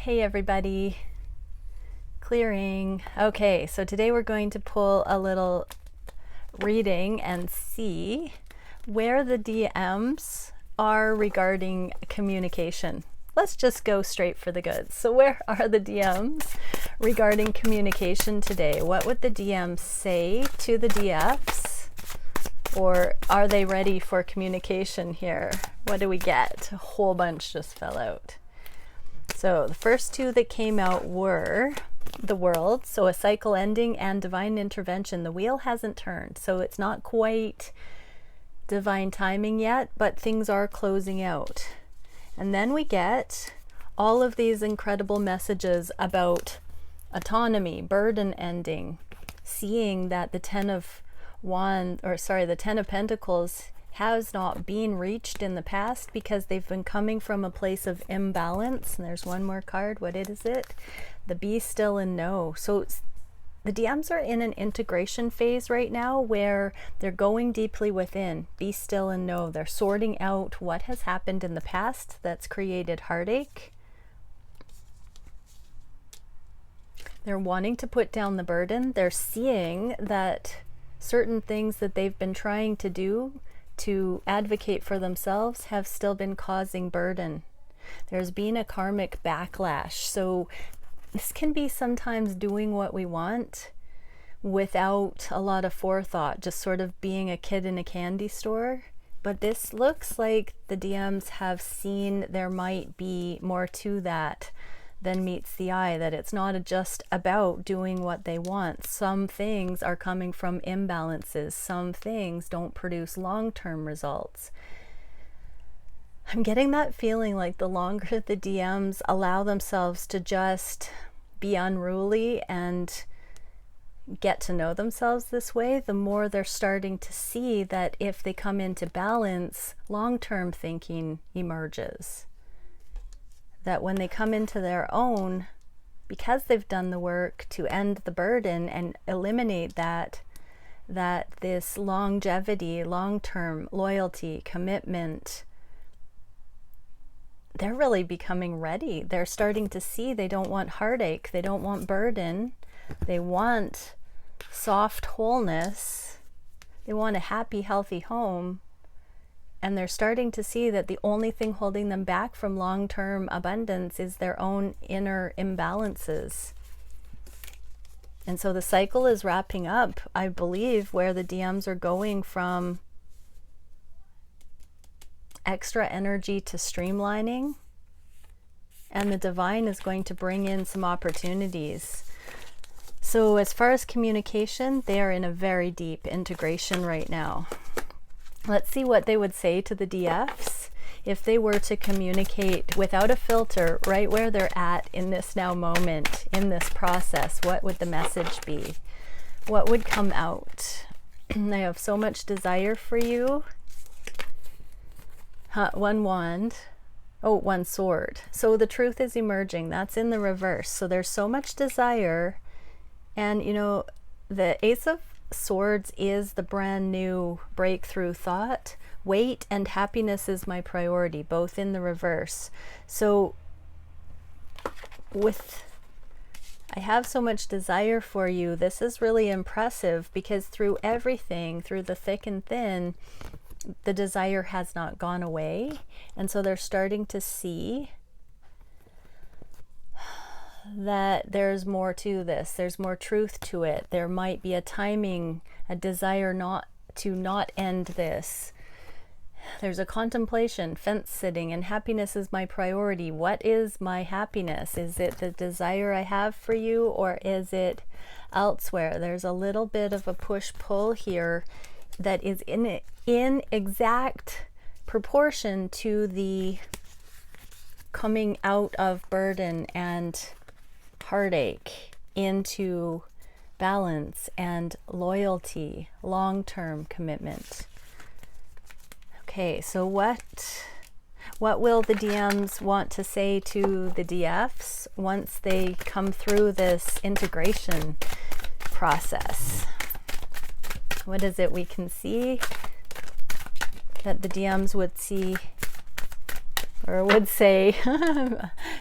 Hey everybody, clearing. Okay, so today we're going to pull a little reading and see where the DMs are regarding communication. Let's just go straight for the goods. So where are the DMs regarding communication today? What would the DMs say to the DFs? Or are they ready for communication here? What do we get? A whole bunch just fell out. So the first two that came out were the World, so a cycle ending, and divine intervention. The wheel hasn't turned, so it's not quite divine timing yet, but things are closing out. And then we get all of these incredible messages about autonomy, burden ending, seeing that the Ten of Pentacles has not been reached in the past because they've been coming from a place of imbalance. And there's one more card. What is it? The Be Still and Know. So the DMs are in an integration phase right now where they're going deeply within. Be still and know. They're sorting out what has happened in the past that's created heartache. They're wanting to put down the burden. They're seeing that certain things that they've been trying to do to advocate for themselves have still been causing burden. There's been a karmic backlash. So this can be sometimes doing what we want without a lot of forethought, just sort of being a kid in a candy store. But this looks like the DMs have seen there might be more to that than meets the eye, that it's not just about doing what they want. Some things are coming from imbalances. Some things don't produce long-term results. I'm getting that feeling like the longer the DMs allow themselves to just be unruly and get to know themselves this way, the more they're starting to see that if they come into balance, long-term thinking emerges. That when they come into their own, because they've done the work to end the burden and eliminate that this longevity, long-term loyalty, commitment, they're really becoming ready. They're starting to see they don't want heartache, they don't want burden, they want soft wholeness, they want a happy, healthy home. And they're starting to see that the only thing holding them back from long-term abundance is their own inner imbalances. And so the cycle is wrapping up, I believe, where the DMs are going from extra energy to streamlining. And the divine is going to bring in some opportunities. So as far as communication, they are in a very deep integration right now. Let's see what they would say to the DFs if they were to communicate without a filter right where they're at in this now moment, in this process. What would the message be? What would come out? They have so much desire for you. One wand. Oh, one sword. So the truth is emerging. That's in the reverse. So there's so much desire. And, you know, the Ace of Swords is the brand new breakthrough thought. Weight and happiness is my priority, both in the reverse. So I have so much desire for you. This is really impressive because through everything, through the thick and thin, the desire has not gone away. And so they're starting to see that there's more to this. There's more truth to it. There might be a timing, a desire not end this. There's a contemplation, fence sitting, and happiness is my priority. What is my happiness? Is it the desire I have for you, or is it elsewhere? There's a little bit of a push-pull here that is in exact proportion to the coming out of burden and heartache into balance and loyalty, long-term commitment. Okay, so what will the DMs want to say to the DFs once they come through this integration process? What is it we can see that the DMs would see or would say,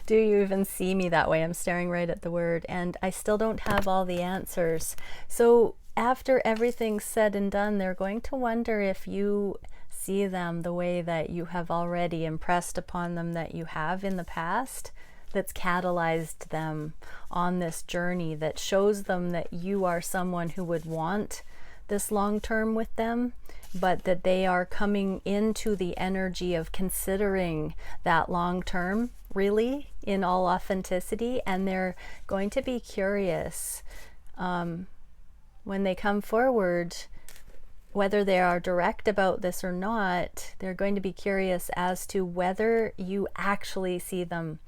do you even see me that way? I'm staring right at the word, and I still don't have all the answers. So after everything's said and done, they're going to wonder if you see them the way that you have already impressed upon them that you have in the past, that's catalyzed them on this journey, that shows them that you are someone who would want this long term with them, but that they are coming into the energy of considering that long term really in all authenticity, and they're going to be curious when they come forward, whether they are direct about this or not. They're going to be curious as to whether you actually see them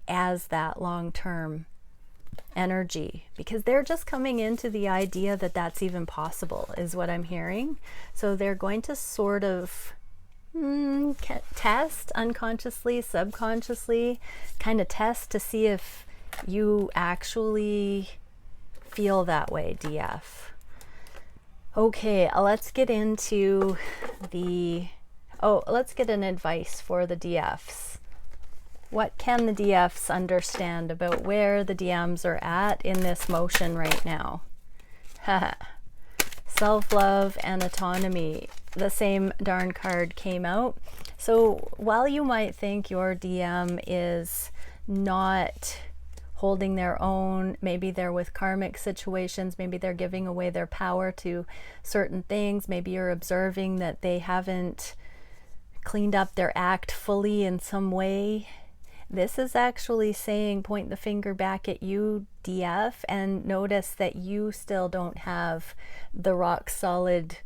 as that long-term energy, because they're just coming into the idea that that's even possible, is what I'm hearing. So they're going to sort of test unconsciously, subconsciously, kind of test to see if you actually feel that way, DF. Okay, let's get into let's get an advice for the DFs. What can the DFs understand about where the DMs are at in this motion right now? Self-love and autonomy. The same darn card came out. So while you might think your DM is not holding their own, maybe they're with karmic situations, maybe they're giving away their power to certain things, maybe you're observing that they haven't cleaned up their act fully in some way. This is actually saying, point the finger back at you, DF, and notice that you still don't have the rock solid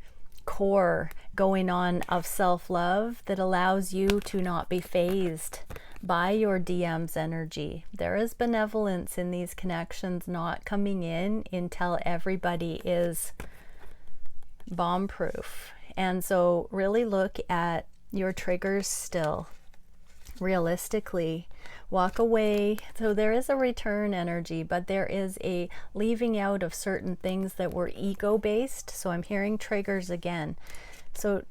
core going on of self-love that allows you to not be phased by your DM's energy. There is benevolence in these connections not coming in until everybody is bomb-proof. And so really look at your triggers still. Realistically, walk away. So there is a return energy, but there is a leaving out of certain things that were ego-based. So I'm hearing triggers again. So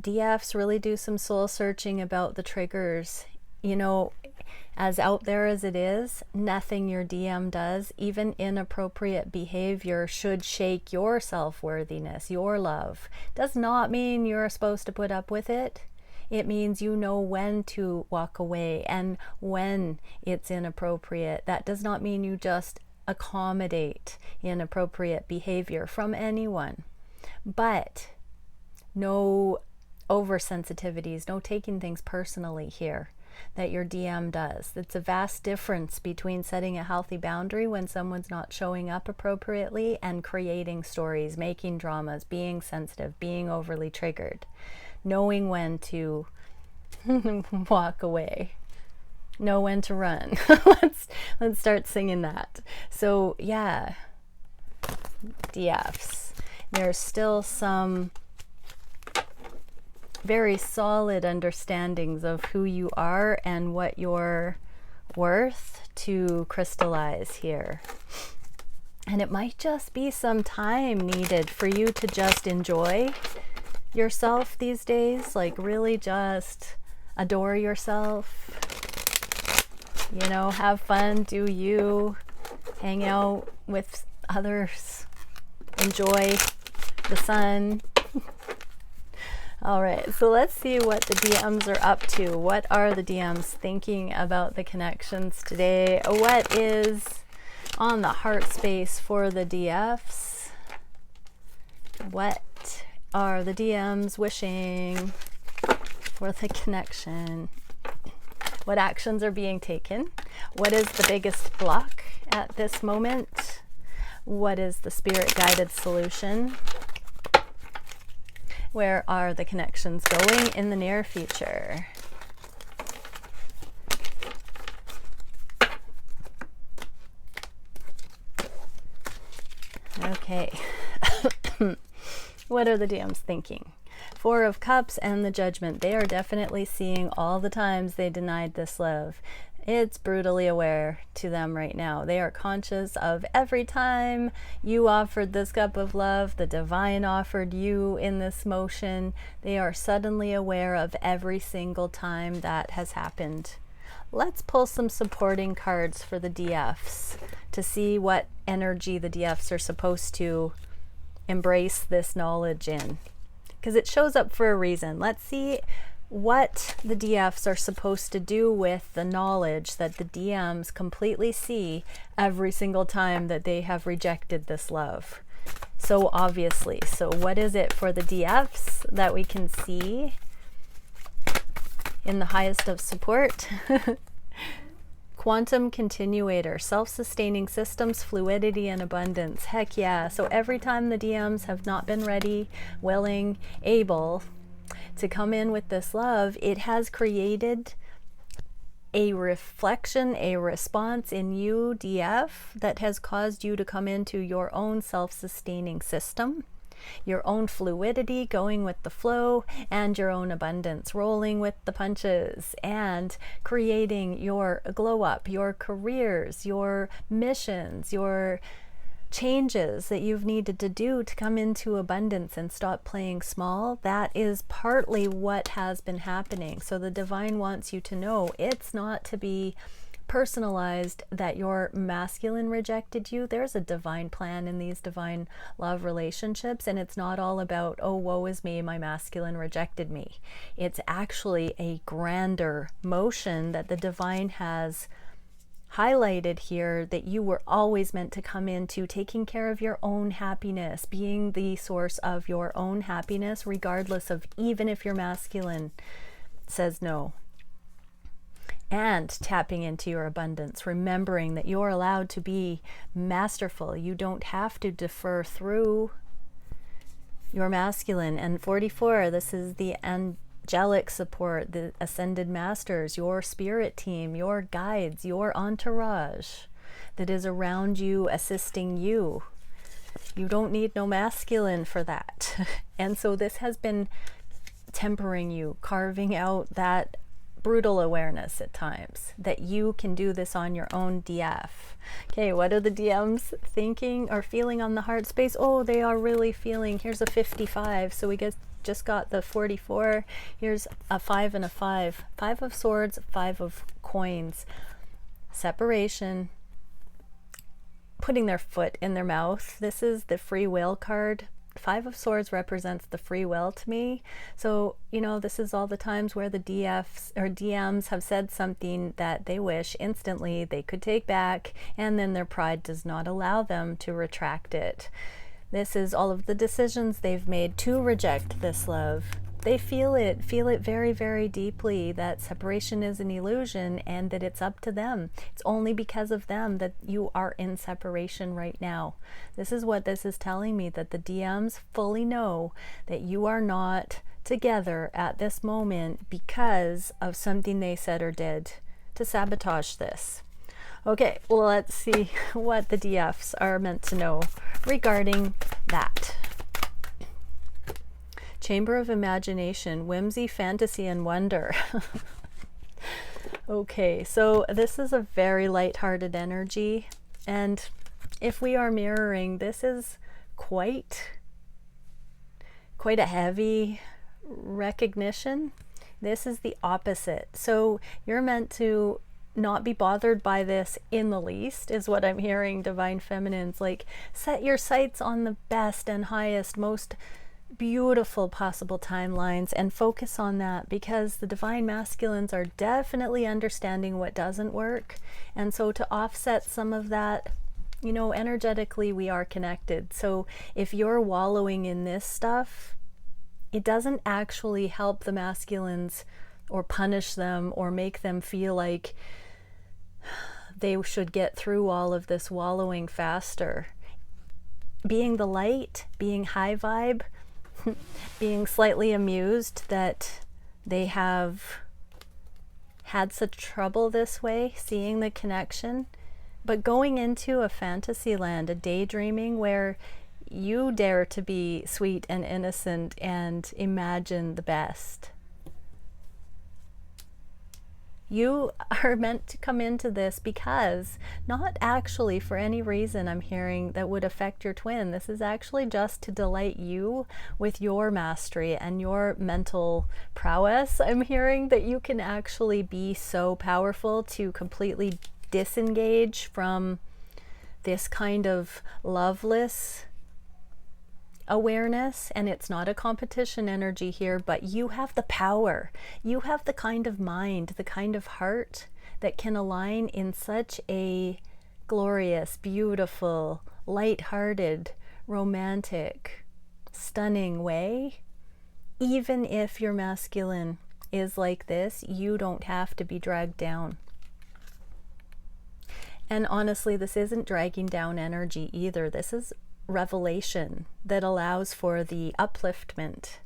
DFs, really do some soul searching about the triggers. You know, as out there as it is, nothing your DM does, even inappropriate behavior, should shake your self-worthiness, your love. Does not mean you're supposed to put up with it. It means you know when to walk away and when it's inappropriate. That does not mean you just accommodate inappropriate behavior from anyone. But no oversensitivities, no taking things personally here that your DM does. It's a vast difference between setting a healthy boundary when someone's not showing up appropriately and creating stories, making dramas, being sensitive, being overly triggered. Knowing when to walk away, know when to run. let's start singing that. So yeah, DFs, there's still some very solid understandings of who you are and what you're worth to crystallize here. And it might just be some time needed for you to just enjoy yourself these days, like really just adore yourself, you know, have fun, do you, hang out with others, enjoy the sun. All right, so let's see what the DMs are up to. What are the DMs thinking about the connections today? What is on the heart space for the DFs? What are the DMs wishing for the connection? What actions are being taken? What is the biggest block at this moment? What is the spirit guided solution? Where are the connections going in the near future? Okay. What are the DMs thinking? Four of Cups and the Judgment. They are definitely seeing all the times they denied this love. It's brutally aware to them right now. They are conscious of every time you offered this cup of love, the divine offered you in this motion. They are suddenly aware of every single time that has happened. Let's pull some supporting cards for the DFs to see what energy the DFs are supposed to embrace this knowledge in, because it shows up for a reason. Let's see what the DFs are supposed to do with the knowledge that the DMs completely see every single time that they have rejected this love. So obviously, so what is it for the DFs that we can see in the highest of support? Quantum continuator, self-sustaining systems, fluidity, and abundance. Heck yeah. So every time the DMs have not been ready, willing, able to come in with this love, it has created a reflection, a response in you, DF, that has caused you to come into your own self-sustaining system, your own fluidity, going with the flow, and your own abundance, rolling with the punches, and creating your glow up, your careers, your missions, your changes that you've needed to do to come into abundance and stop playing small. That is partly what has been happening. So the divine wants you to know it's not to be personalized that your masculine rejected you. There's a divine plan in these divine love relationships, and it's not all about, oh, woe is me, my masculine rejected me. It's actually a grander motion that the divine has highlighted here, that you were always meant to come into taking care of your own happiness, being the source of your own happiness, regardless of even if your masculine says no. And tapping into your abundance, remembering that you're allowed to be masterful. You don't have to defer through your masculine. And 44, this is the angelic support, the ascended masters, your spirit team, your guides, your entourage that is around you, assisting you. You don't need no masculine for that. And so this has been tempering you, carving out that brutal awareness at times that you can do this on your own, DF. Okay, what are the DMs thinking or feeling on the heart space? Oh, they are really feeling, here's a 55, so we just got the 44. Here's a 5 and a 5. 5 of swords, 5 of coins. Separation, putting their foot in their mouth. This is the free will card. 5 of swords represents the free will to me. So, you know, this is all the times where the DFs or DMs have said something that they wish instantly they could take back, and then their pride does not allow them to retract it. This is all of the decisions they've made to reject this love. They feel it very, very deeply, that separation is an illusion and that it's up to them. It's only because of them that you are in separation right now. This is what this is telling me, that the DMs fully know that you are not together at this moment because of something they said or did to sabotage this. Okay, well, let's see what the DFs are meant to know regarding that. Chamber of imagination, whimsy, fantasy, and wonder. Okay, so this is a very light-hearted energy, and if we are mirroring, this is quite a heavy recognition. This is the opposite. So you're meant to not be bothered by this in the least, is what I'm hearing, Divine Feminines. Like, set your sights on the best and highest, most beautiful possible timelines and focus on that, because the Divine Masculines are definitely understanding what doesn't work. And so to offset some of that, you know, energetically we are connected. So if you're wallowing in this stuff, it doesn't actually help the masculines or punish them or make them feel like they should get through all of this wallowing faster. Being the light, being high vibe, being slightly amused that they have had such trouble this way, seeing the connection, but going into a fantasy land, a daydreaming where you dare to be sweet and innocent and imagine the best. You are meant to come into this because, not actually for any reason I'm hearing that would affect your twin. This is actually just to delight you with your mastery and your mental prowess. I'm hearing that you can actually be so powerful to completely disengage from this kind of loveless awareness. And it's not a competition energy here, but you have the power. You have the kind of mind, the kind of heart that can align in such a glorious, beautiful, light-hearted, romantic, stunning way. Even if your masculine is like this, you don't have to be dragged down. And honestly, this isn't dragging down energy either. This is revelation that allows for the upliftment.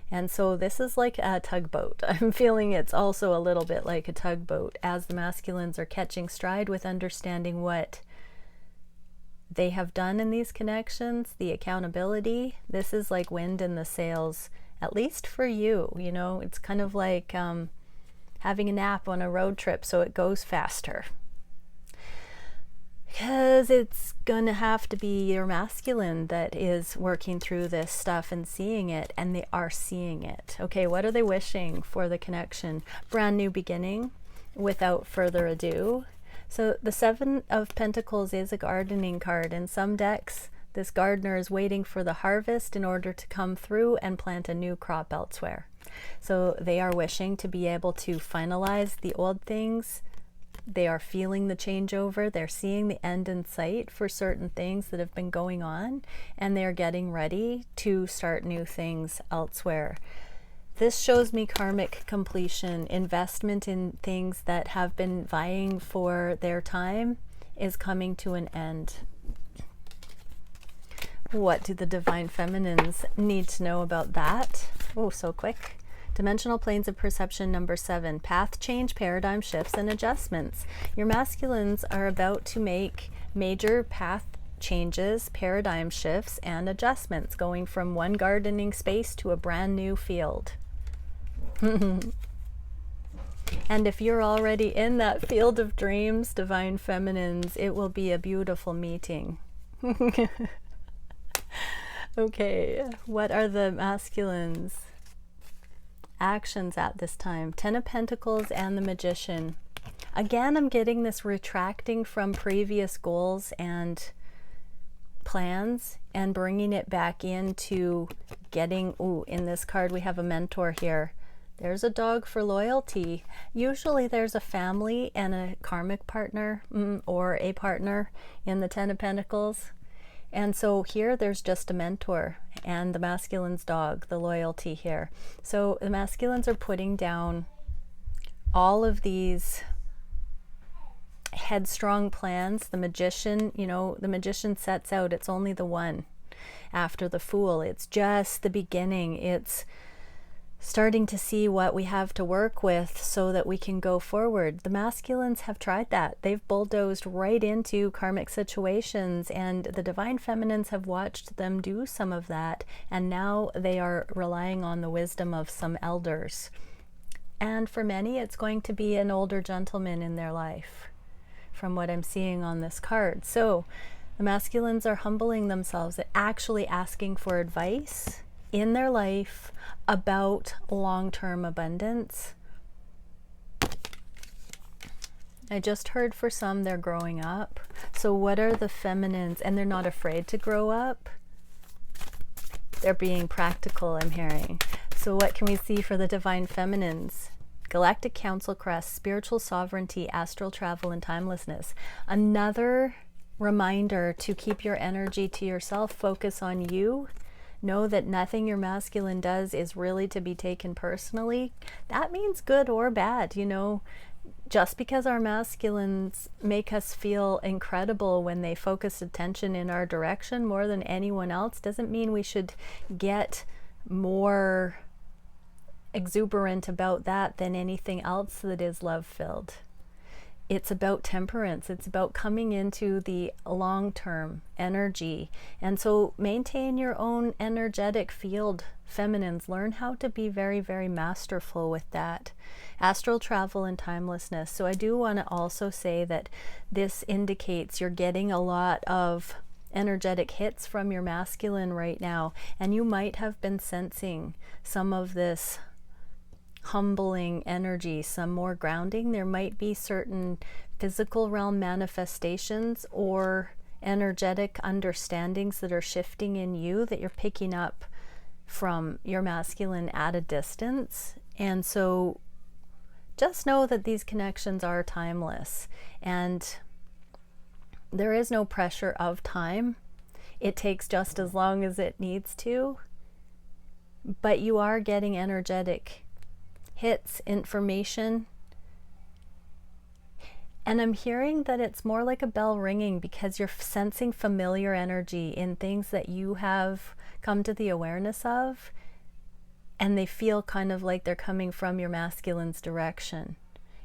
And so this is like a tugboat. I'm feeling it's also a little bit like a tugboat as the masculines are catching stride with understanding what they have done in these connections, the accountability. This is like wind in the sails, at least for you. You know, it's kind of like having a nap on a road trip so it goes faster. Because it's gonna have to be your masculine that is working through this stuff and seeing it, and they are seeing it. Okay, what are they wishing for the connection? Brand new beginning without further ado. So the Seven of Pentacles is a gardening card. In some decks, this gardener is waiting for the harvest in order to come through and plant a new crop elsewhere. So they are wishing to be able to finalize the old things. They are feeling the changeover. They're seeing the end in sight for certain things that have been going on, and they're getting ready to start new things elsewhere. This shows me karmic completion. Investment in things that have been vying for their time is coming to an end. What do the divine feminines need to know about that? Oh, so quick. Dimensional planes of perception number 7, path change, paradigm shifts, and adjustments. Your masculines are about to make major path changes, paradigm shifts, and adjustments, going from one gardening space to a brand new field. And if you're already in that field of dreams, divine feminines, it will be a beautiful meeting. Okay, what are the masculines' actions at this time? 10 of Pentacles and the Magician. Again, I'm getting this retracting from previous goals and plans and bringing it back into getting, in this card we have a mentor here. There's a dog for loyalty. Usually there's a family and a karmic partner or a partner in the 10 of Pentacles. And so here there's just a mentor and the masculine's dog, the loyalty here. So the masculines are putting down all of these headstrong plans. The magician, you know, the magician sets out, it's only the one after the fool. It's just the beginning. It's starting to see what we have to work with so that we can go forward. The masculines have tried that. They've bulldozed right into karmic situations, and the divine feminines have watched them do some of that, and now they are relying on the wisdom of some elders. And for many, it's going to be an older gentleman in their life, from what I'm seeing on this card. So the masculines are humbling themselves, actually asking for advice in their life about long-term abundance. I just heard for some they're growing up. So what are the feminines? And they're not afraid to grow up. They're being practical, I'm hearing. So what can we see for the divine feminines? Galactic Council crest, spiritual sovereignty, astral travel, and timelessness. Another reminder to keep your energy to yourself, focus on you. Know that nothing your masculine does is really to be taken personally. That means good or bad, you know. Just because our masculines make us feel incredible when they focus attention in our direction more than anyone else doesn't mean we should get more exuberant about that than anything else that is love-filled. it's about temperance. It's about coming into the long-term energy. And so maintain your own energetic field, feminines. Learn how to be very, very masterful with that. Astral travel and timelessness. So I do want to also say that this indicates you're getting a lot of energetic hits from your masculine right now, and you might have been sensing some of this humbling energy, some more grounding. There might be certain physical realm manifestations or energetic understandings that are shifting in you that you're picking up from your masculine at a distance. And so just know that these connections are timeless, and there is no pressure of time. It takes just as long as it needs to, but you are getting energetic hits, information. And I'm hearing that it's more like a bell ringing because you're sensing familiar energy in things that you have come to the awareness of, and they feel kind of like they're coming from your masculine's direction.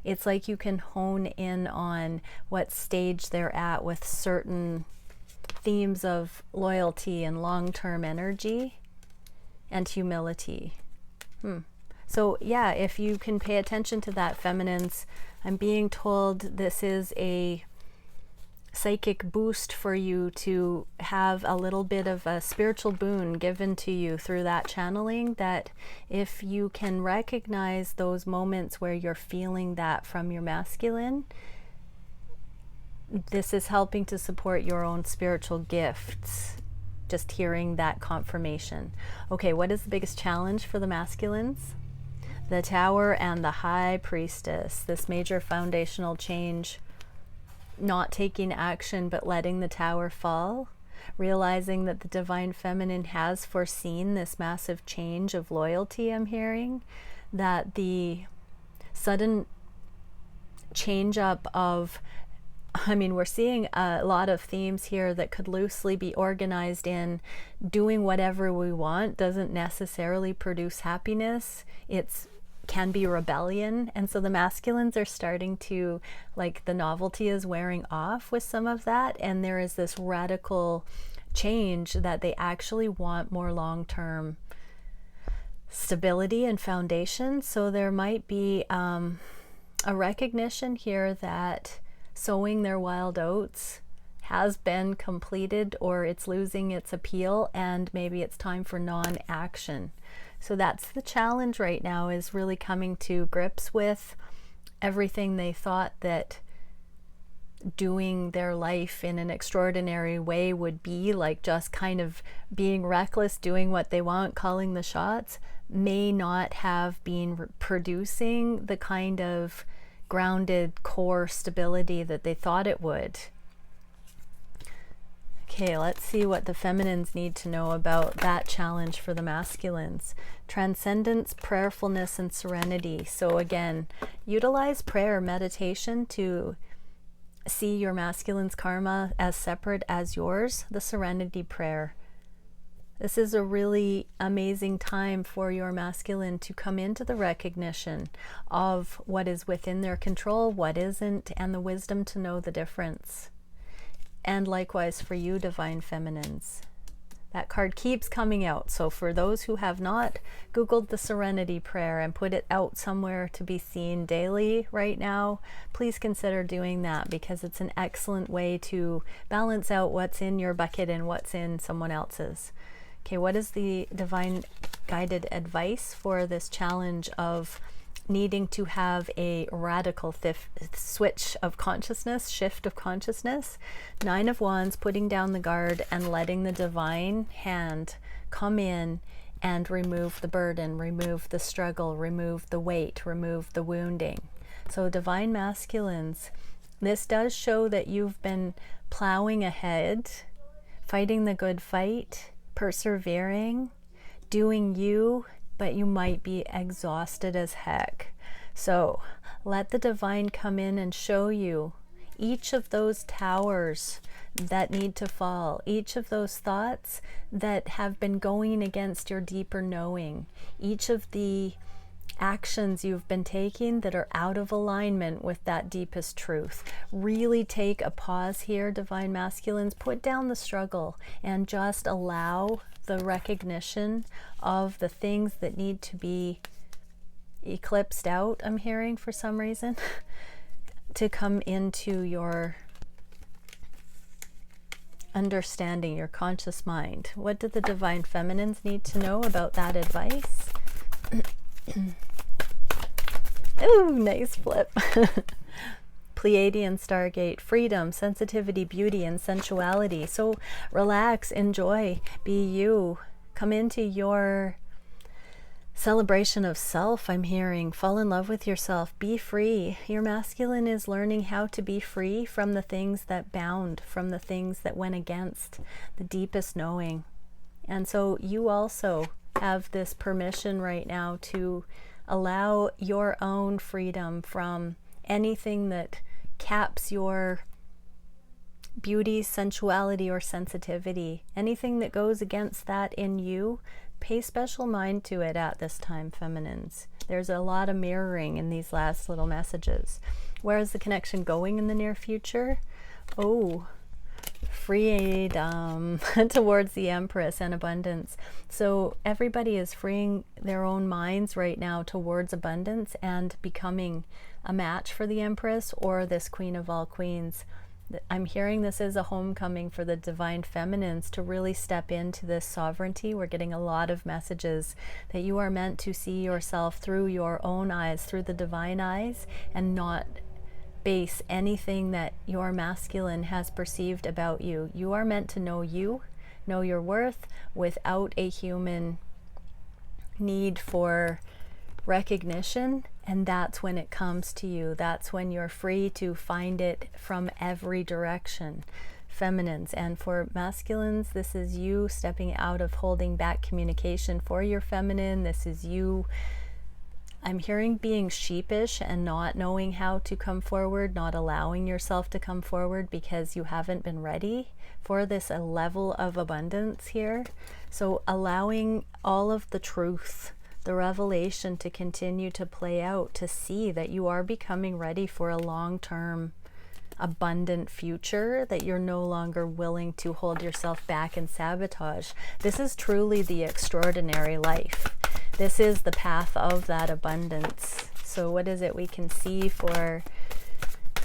It's like you can hone in on what stage they're at with certain themes of loyalty and long-term energy and humility. So yeah, if you can pay attention to that, feminines, I'm being told this is a psychic boost for you to have a little bit of a spiritual boon given to you through that channeling, that if you can recognize those moments where you're feeling that from your masculine, this is helping to support your own spiritual gifts. Just hearing that confirmation. Okay, what is the biggest challenge for the masculines? The Tower and the High Priestess, this major foundational change, not taking action but letting the Tower fall, realizing that the Divine Feminine has foreseen this massive change of loyalty. I'm hearing that the sudden change up of, we're seeing a lot of themes here that could loosely be organized in doing whatever we want doesn't necessarily produce happiness. It's can be rebellion. And so the masculines are starting to, like, the novelty is wearing off with some of that, and there is this radical change that they actually want more long-term stability and foundation. So there might be a recognition here that sowing their wild oats has been completed, or it's losing its appeal, and maybe it's time for non-action. So that's the challenge right now, is really coming to grips with everything they thought that doing their life in an extraordinary way would be, like just kind of being reckless, doing what they want, calling the shots, may not have been producing the kind of grounded core stability that they thought it would. Okay, let's see what the feminines need to know about that challenge for the masculines. Transcendence, prayerfulness, and serenity. So again, utilize prayer, meditation to see your masculine's karma as separate as yours. The serenity prayer. This is a really amazing time for your masculine to come into the recognition of what is within their control, what isn't, and the wisdom to know the difference. And likewise for you, Divine Feminines. That card keeps coming out. So for those who have not Googled the Serenity Prayer and put it out somewhere to be seen daily right now, please consider doing that, because it's an excellent way to balance out what's in your bucket and what's in someone else's. Okay, what is the divine guided advice for this challenge of needing to have a radical switch of consciousness, shift of consciousness? Nine of Wands, putting down the guard and letting the divine hand come in and remove the burden, remove the struggle, remove the weight, remove the wounding. So divine masculines, this does show that you've been plowing ahead, fighting the good fight, persevering, doing you, but you might be exhausted as heck. So let the divine come in and show you each of those towers that need to fall, each of those thoughts that have been going against your deeper knowing, each of the actions you've been taking that are out of alignment with that deepest truth. Really take a pause here, Divine Masculines. Put down the struggle and just allow the recognition of the things that need to be eclipsed out, I'm hearing for some reason, to come into your understanding, your conscious mind. What do the Divine Feminines need to know about that advice? Ooh, nice flip. Pleiadian Stargate, freedom, sensitivity, beauty, and sensuality. So relax, enjoy, be you. Come into your celebration of self, I'm hearing. Fall in love with yourself. Be free. Your masculine is learning how to be free from the things that bound, from the things that went against the deepest knowing. And so you also have this permission right now to allow your own freedom from anything that caps your beauty, sensuality, or sensitivity. Anything that goes against that in you, pay special mind to it at this time, feminines. There's a lot of mirroring in these last little messages. Where is the connection going in the near future? Oh, freedom towards the Empress and abundance. So everybody is freeing their own minds right now towards abundance and becoming a match for the Empress or this Queen of all Queens. I'm hearing this is a homecoming for the Divine Feminines to really step into this sovereignty. We're getting a lot of messages that you are meant to see yourself through your own eyes, through the divine eyes, and not base anything that your masculine has perceived about you. You are meant to know you, know your worth, without a human need for recognition. And that's when it comes to you. That's when you're free to find it from every direction, feminines. And for masculines, this is you stepping out of holding back communication for your feminine. This is you, I'm hearing, being sheepish and not knowing how to come forward, not allowing yourself to come forward because you haven't been ready for this a level of abundance here. So allowing all of the truth, the revelation to continue to play out, to see that you are becoming ready for a long-term abundant future, that you're no longer willing to hold yourself back and sabotage. This is truly the extraordinary life. This is the path of that abundance. So what is it we can see for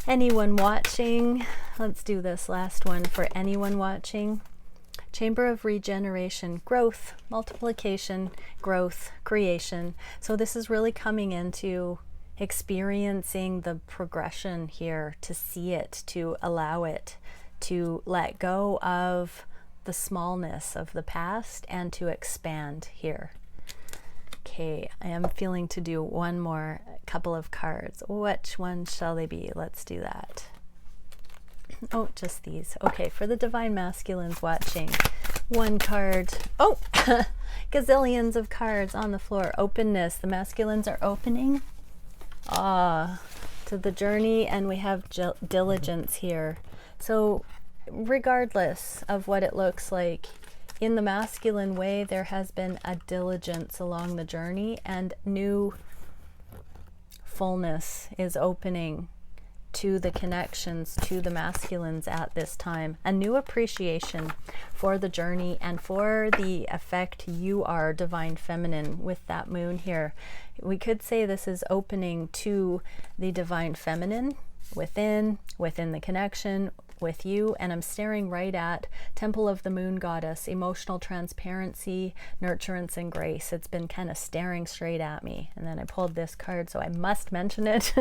anyone watching? Let's do this last one for anyone watching. Chamber of regeneration, growth, multiplication, growth, creation. So this is really coming into experiencing the progression here, to see it, to allow it, to let go of the smallness of the past and to expand here. Okay, I am feeling to do one more couple of cards. Which one shall they be? Let's do that. Oh, just these. Okay, for the Divine Masculines watching, one card. Oh, gazillions of cards on the floor. Openness. The masculines are opening to the journey, and we have diligence here. So regardless of what it looks like, in the masculine way, there has been a diligence along the journey, and new fullness is opening to the connections to the masculines at this time. A new appreciation for the journey and for the effect you are, Divine Feminine, with that moon here. We could say this is opening to the Divine Feminine within the connection with you. And I'm staring right at Temple of the Moon Goddess, emotional transparency, nurturance, and grace. It's been kind of staring straight at me. And then I pulled this card, so I must mention it.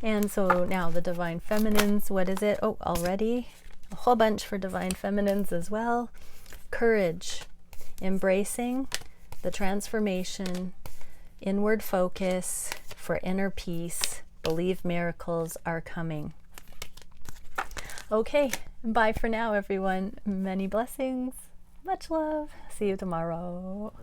And so now the Divine Feminines, what is it? Oh, already a whole bunch for Divine Feminines as well. Courage, embracing the transformation, inward focus for inner peace. Believe miracles are coming. Okay, bye for now, everyone. Many blessings, much love. See you tomorrow.